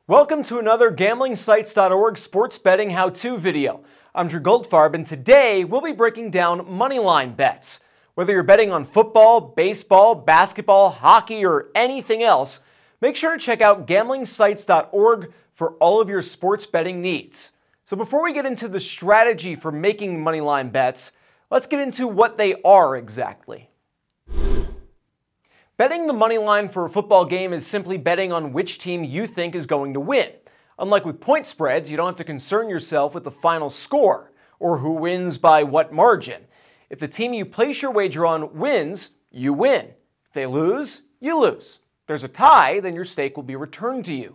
Welcome to another GamblingSites.org sports betting how-to video. I'm Drew Goldfarb, and today we'll be breaking down Moneyline bets. Whether you're betting on football, baseball, basketball, hockey, or anything else, make sure to check out GamblingSites.org for all of your sports betting needs. So before we get into the strategy for making Moneyline bets, let's get into what they are exactly. Betting the money line for a football game is simply betting on which team you think is going to win. Unlike with point spreads, you don't have to concern yourself with the final score or who wins by what margin. If the team you place your wager on wins, you win. If they lose, you lose. If there's a tie, then your stake will be returned to you.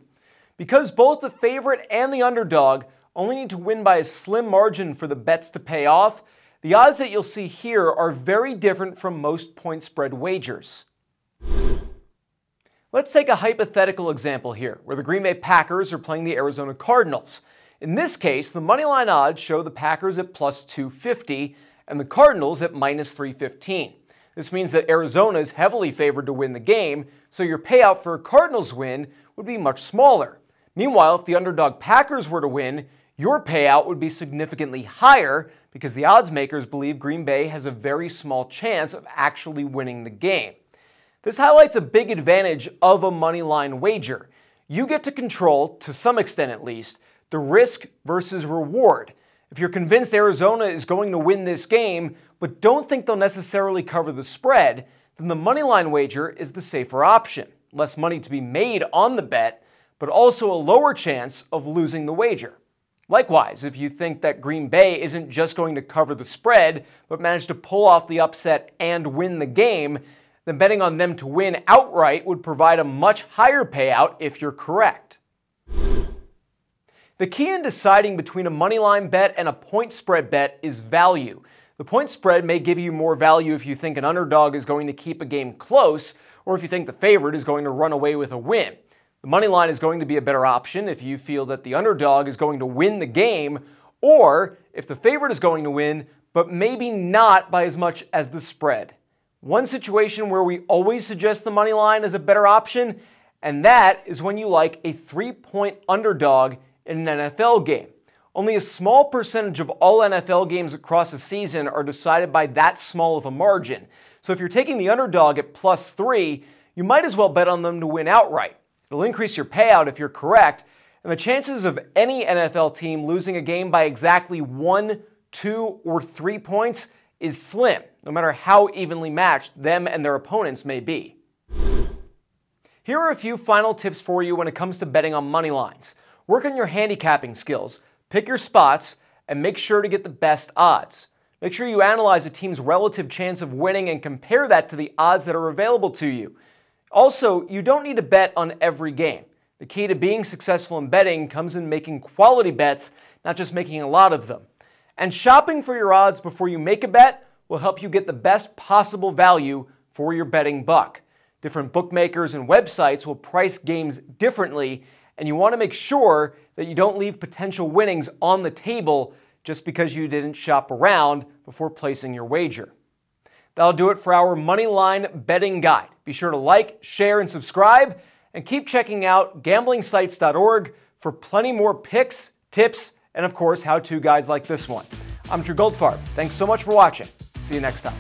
Because both the favorite and the underdog only need to win by a slim margin for the bets to pay off, the odds that you'll see here are very different from most point spread wagers. Let's take a hypothetical example here, where the Green Bay Packers are playing the Arizona Cardinals. In this case, the moneyline odds show the Packers at plus 250 and the Cardinals at minus 315. This means that Arizona is heavily favored to win the game, so your payout for a Cardinals win would be much smaller. Meanwhile, if the underdog Packers were to win, your payout would be significantly higher because the odds makers believe Green Bay has a very small chance of actually winning the game. This highlights a big advantage of a moneyline wager. You get to control, to some extent at least, the risk versus reward. If you're convinced Arizona is going to win this game, but don't think they'll necessarily cover the spread, then the moneyline wager is the safer option. Less money to be made on the bet, but also a lower chance of losing the wager. Likewise, if you think that Green Bay isn't just going to cover the spread, but manage to pull off the upset and win the game, then betting on them to win outright would provide a much higher payout if you're correct. The key in deciding between a moneyline bet and a point spread bet is value. The point spread may give you more value if you think an underdog is going to keep a game close, or if you think the favorite is going to run away with a win. The moneyline is going to be a better option if you feel that the underdog is going to win the game, or if the favorite is going to win, but maybe not by as much as the spread. One situation where we always suggest the money line is a better option, and that is when you like a 3-point underdog in an NFL game. Only a small percentage of all NFL games across a season are decided by that small of a margin. So if you're taking the underdog at plus 3, you might as well bet on them to win outright. It'll increase your payout if you're correct, and the chances of any NFL team losing a game by exactly 1, 2, or 3 points is slim, no matter how evenly matched them and their opponents may be. Here are a few final tips for you when it comes to betting on money lines. Work on your handicapping skills, pick your spots, and make sure to get the best odds. Make sure you analyze a team's relative chance of winning and compare that to the odds that are available to you. Also, you don't need to bet on every game. The key to being successful in betting comes in making quality bets, not just making a lot of them. And shopping for your odds before you make a bet will help you get the best possible value for your betting buck. Different bookmakers and websites will price games differently, and you want to make sure that you don't leave potential winnings on the table just because you didn't shop around before placing your wager. That'll do it for our Moneyline betting guide. Be sure to like, share, and subscribe, and keep checking out GamblingSites.org for plenty more picks, tips, and of course, how-to guides like this one. I'm Drew Goldfarb. Thanks so much for watching. See you next time.